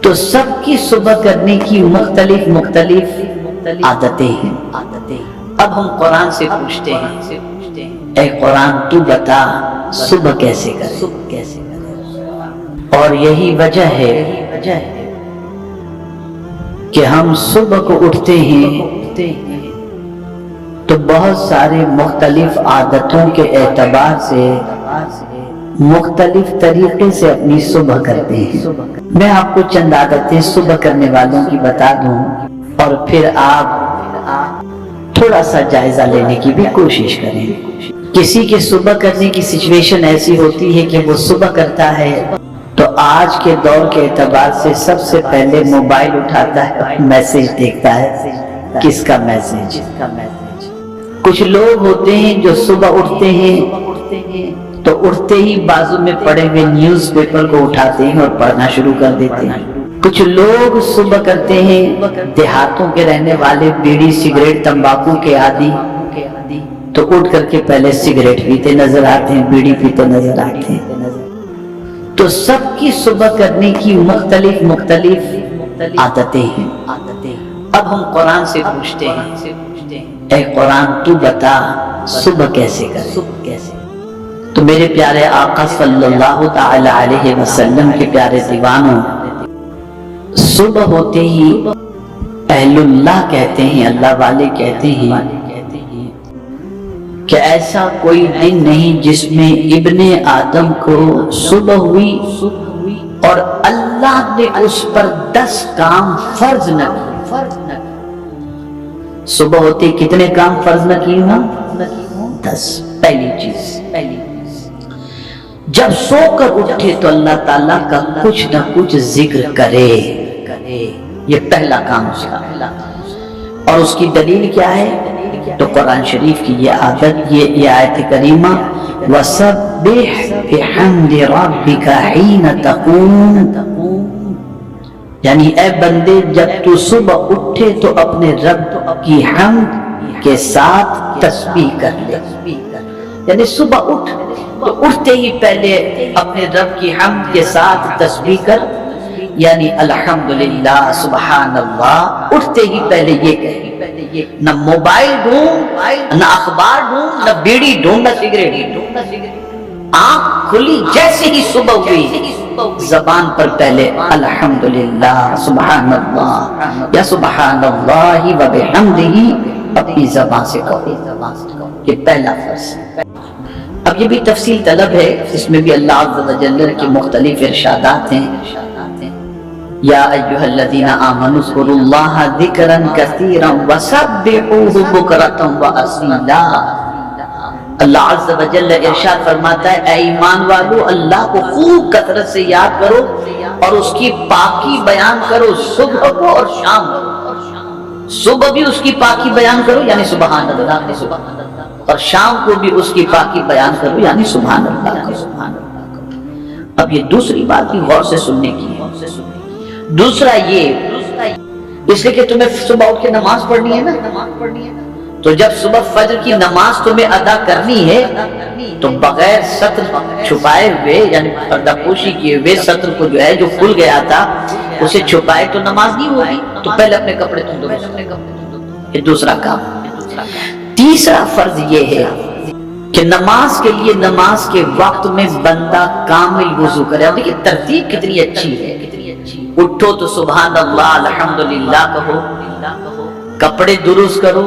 تو سب کی صبح کرنے کی مختلف عادتیں ہیں۔ اب ہم قرآن سے پوچھتے ہیں، اے قرآن تو بتا صبح کیسے کرے؟ اور یہی وجہ ہے کہ ہم صبح کو اٹھتے ہیں تو بہت سارے مختلف عادتوں کے اعتبار سے مختلف طریقے سے اپنی صبح کرتے ہیں۔ میں آپ کو چند عادتیں صبح کرنے والوں کی بتا دوں اور پھر آپ تھوڑا سا جائزہ لینے کی بھی کوشش کریں۔ کسی کے صبح کرنے کی سچویشن ایسی ہوتی ہے کہ وہ صبح کرتا ہے تو آج کے دور کے اعتبار سے سب سے پہلے موبائل اٹھاتا ہے، میسج دیکھتا ہے، کس کا میسج۔ کچھ لوگ ہوتے ہیں جو صبح اٹھتے ہیں تو اٹھتے ہی بازو میں پڑے ہوئے نیوز پیپر کو اٹھاتے ہیں اور پڑھنا شروع کر دیتے ہیں۔ کچھ لوگ صبح کرتے ہیں، دیہاتوں کے رہنے والے بیڑی سگریٹ تمباکو کے عادی تو اٹھ کر کے پہلے سگریٹ پیتے نظر آتے ہیں، بیڑی پیتے نظر آتے ہیں۔ تو سب کی صبح کرنے کی مختلف عادتیں ہیں۔ اب ہم قرآن سے پوچھتے ہیں، اے قرآن تو بتا صبح کیسے کرے؟ تو میرے پیارے آقا صلی اللہ تعالی علیہ وسلم کے پیارے دیوانوں، صبح ہوتے ہی اہل اللہ کہتے ہیں، اللہ والے کہتے ہیں کہ ایسا کوئی دن نہیں جس میں ابن آدم کو صبح ہوئی اور اللہ نے اس پر 10 کام فرض نہ کیے۔ صبح ہوتے کتنے کام فرض نہ کیے ہوں؟ 10۔ پہلی چیز، جب سو کر اٹھے تو اللہ تعالیٰ کا کچھ نہ کچھ ذکر کرے، یہ پہلا کام ہے۔ اور اس کی دلیل کیا ہے؟ تو قرآن شریف کی یہ عادت، یہ آیت کریمہ وَسَبِّحْ بِحَمْدِ رَبِّكَ حِينَ تَقُومُ، یعنی اے بندے جب تو صبح اٹھے تو اپنے رب کی حمد کے ساتھ تسبیح کر لے۔ یعنی صبح اٹھ تو اٹھتے ہی پہلے اپنے رب کی حمد کے ساتھ تسبیح کر، یعنی الحمدللہ سبحان اللہ، اٹھتے ہی پہلے یہ کہے۔ نہ موبائل ڈھونڈ، نہ اخبار ڈھونڈ، نہ بیڑی ڈھونڈ، نہ سگریٹ ڈھونڈ۔ آنکھ کھلی جیسے ہی صبح ہوئی، زبان پر پہلے الحمدللہ سبحان اللہ یا سبحان اللہ و بحمدہ اپنی زبان سے کہو، یہ پہلا فرض ہے۔ اب یہ بھی تفصیل طلب ہے، اس میں بھی اللہ عز و جل کے مختلف ارشادات ہیں۔ یا ایھا الذین آمنوا اذکروا اللہ ذکرا کثیرا وسبحوہ بکرۃ واصیلا۔ اللہ عز و جل ارشاد فرماتا ہے، اے ایمان والو اللہ کو خوب کثرت سے یاد کرو اور اس کی پاکی بیان کرو، صبح کو اور شام کو۔ صبح بھی اس کی پاکی بیان کرو یعنی سبحان اللہ، اور شام کو بھی اس کی پاکی بیان کرو یعنی سبحان اللہ کو۔ اب یہ دوسری بات بھی غور سے سننے کی ہے۔ دوسرا یہ، اس لیے کہ تمہیں صبح اٹھ کے نماز پڑھنی ہے نا، تو جب صبح فجر کی نماز تمہیں ادا کرنی ہے تو بغیر سطر چھپائے ہوئے یعنی پردہ پوشی کیے ہوئے سطر کو جو ہے جو کھل گیا تھا اسے چھپائے تو نماز نہیں ہوگی، تو پہلے اپنے کپڑے دھو دو۔ یہ دوسرا کام۔ تیسرا فرض یہ ہے کہ نماز کے لیے نماز کے وقت میں بندہ کامل وضو کرے۔ اور دیکھیں ترتیب کتنی اچھی ہے، اٹھو تو سبحان اللہ الحمدللہ کہو، کپڑے درست کرو،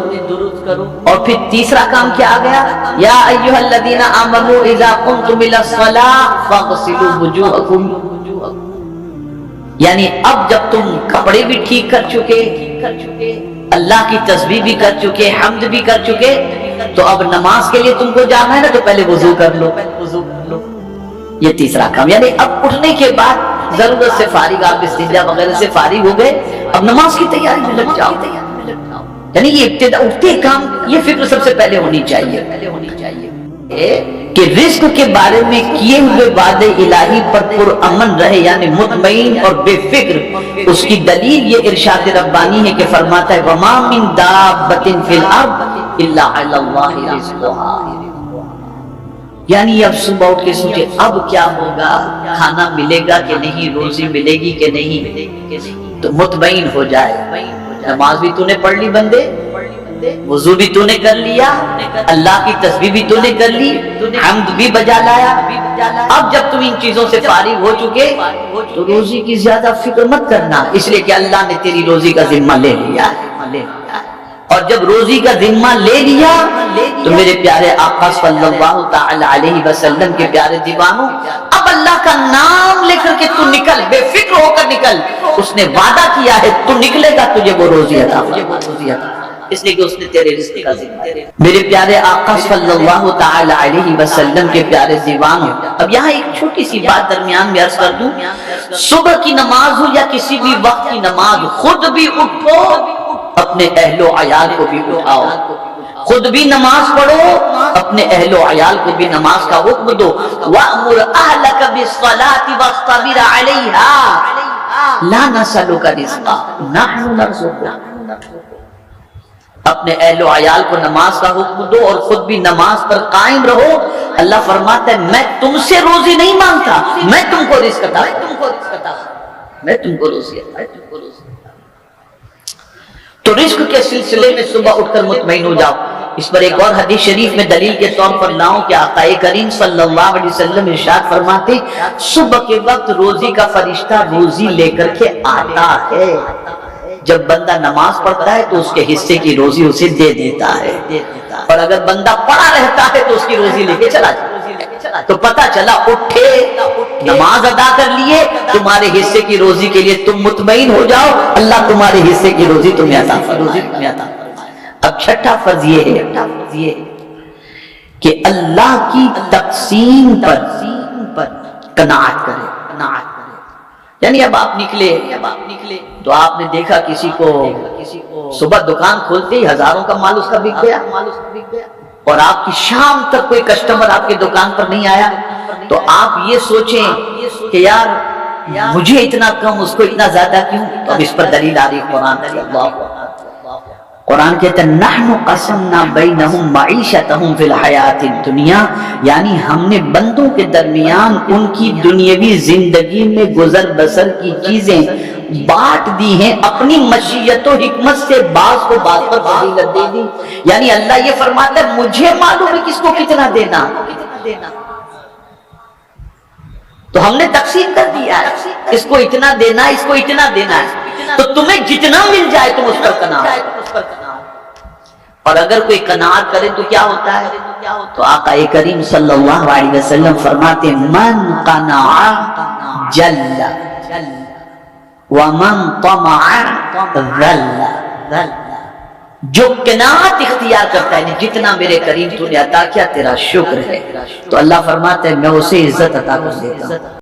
اور پھر تیسرا کام کیا آ گیا؟ یا ایھا الذین آمنوا اذا قمتم الی الصلاۃ فاغسلوا وجوہکم، یعنی اب جب تم کپڑے بھی ٹھیک کر چکے، اللہ کی تسبیح بھی کر چکے، حمد بھی کر چکے، تو اب نماز کے لیے تم کو جانا ہے نا تو پہلے وضو کر لو۔ یہ تیسرا کام، یعنی اب اٹھنے کے بعد ضرورت سے فارغ، آپ استنجا وغیرہ سے فارغ ہو گئے، اب نماز کی تیاری میں لگ جاؤ۔ یعنی یہ ابتدا اٹھتے کام، یہ فکر سب سے پہلے ہونی چاہیے کہ رزق کے بارے میں کیے ہوئے وعدے الہی پر پرامن رہے، یعنی مطمئن اور بے فکر۔ اس کی دلیل یہ ارشاد ربانی ہے کہ فرماتا ہے وَمَا مِن دَابَّةٍ فِي الْأَرْضِ إِلَّا عَلَى اللَّهِ رِزْقُهَا، یعنی اب صبح اٹھ کے سوچے اب کیا ہوگا، کھانا ملے گا کہ نہیں، روزی ملے گی کہ نہیں، تو مطمئن ہو جائے۔ نماز بھی تو نے پڑھ لی بندے، وضو بھی تو نے کر لیا، اللہ کی تسبیح بھی تو نے کر لی، حمد بھی بجا لایا۔ اب جب تم ان چیزوں سے فارغ ہو چکے تو روزی کی زیادہ فکر مت کرنا، اس لیے کہ اللہ نے تیری روزی کا ذمہ لے لیا ہے۔ اور جب روزی کا ذمہ لے لیا تو میرے پیارے آقا صلی اللہ تعالی علیہ وسلم کے پیارے دیوانوں، اب اللہ کا نام لے کر کے تو نکل، بے فکر ہو کر نکل۔ اس نے وعدہ کیا ہے تو نکلے گا تجھے وہ روزی عطا فرمائے، اس لیے کہ اس نے تیرے رزق کا ذمہ دیا۔ میرے پیارے آقا صلی اللہ تعالی علیہ وسلم کے پیارے دیوانوں، اب یہاں ایک چھوٹی سی بات درمیان میں عرض کر دوں، صبح کی نماز ہو یا کسی بھی وقت کی نماز، خود بھی اٹھو، اپنے اہل و عیال کو بھی اٹھاؤ، خود بھی نماز پڑھو، اپنے اہل و عیال کو بھی نماز کا حکم دو۔ وَأْمُرْ أَهْلَكَ بِالصَّلَاةِ وَاصْطَبِرْ عَلَيْهَا لَا نَسْأَلُكَ رِزْقًا نَحْنُ نَرْزُقُكَ۔ اپنے اہل و عیال کو نماز کا حکم دو اور خود بھی نماز پر قائم رہو۔ اللہ فرماتا ہے میں تم سے روزی نہیں مانگتا، میں تم کو رزق عطا میں تم کو روزی عطا۔ تو رزق کے سلسلے میں صبح اٹھ کر مطمئن ہو جاؤ۔ اس پر ایک اور حدیث شریف میں دلیل کے طور پر لاؤں کہ آقا کریم صلی اللہ علیہ وسلم ارشاد فرماتے صبح کے وقت روزی کا فرشتہ روزی لے کر کے آتا ہے۔ جب بندہ نماز پڑھتا ہے تو اس کے حصے کی روزی اسے دے دیتا ہے، اور اگر بندہ پڑا رہتا ہے تو اس کی روزی لے کے چلا جاتا۔ تو پتہ چلا اٹھے، نماز ادا کر لیے، تمہارے حصے کی روزی کے لیے تم مطمئن ہو جاؤ، اللہ تمہارے حصے کی روزی تمہیں عطا فرمائے۔ اب چھٹا فرض یہ ہے کہ اللہ کی تقسیم پر قناعت کرے۔ یعنی اب آپ نکلے تو آپ نے دیکھا کسی کو صبح دکان کھولتے ہی ہزاروں کا مال اس کا بک گیا، اور آپ کی شام تک کوئی کسٹمر آپ کی دکان پر نہیں آیا، تو آپ یہ سوچیں کہ یار مجھے اتنا کم اس کو اتنا زیادہ کیوں؟ تو اب اس پر دلیل آ رہی قرآن کہتا ہے نحن قسمنا بینہم معیشتہم فی الحیات الدنیا، یعنی ہم نے بندوں کے درمیان ان کی دنیاوی زندگی میں گزر بسر کی چیزیں بانٹ دی ہیں، اپنی مشیت و حکمت سے بعض کو بعض پر فضیلت دے دی۔ یعنی اللہ یہ فرماتا ہے مجھے معلوم ہے کس کو کتنا دینا، تو ہم نے تقسیم کر دیا ہے، اس کو اتنا دینا، اس کو اتنا دینا ہے، تو تمہیں جتنا مل جائے تم اس پر قناعت۔ اور اگر کوئی قناعت کرے تو کیا ہوتا ہے؟ تو آقا کریم صلی اللہ علیہ وسلم فرماتے من قنع جل ومن طمع ذل۔ جو قناعت اختیار کرتا ہے جتنا میرے کریم تو نے عطا کیا تیرا شکر ہے، تو اللہ فرماتا ہے میں اسے عزت عطا کر دیتا ہوں۔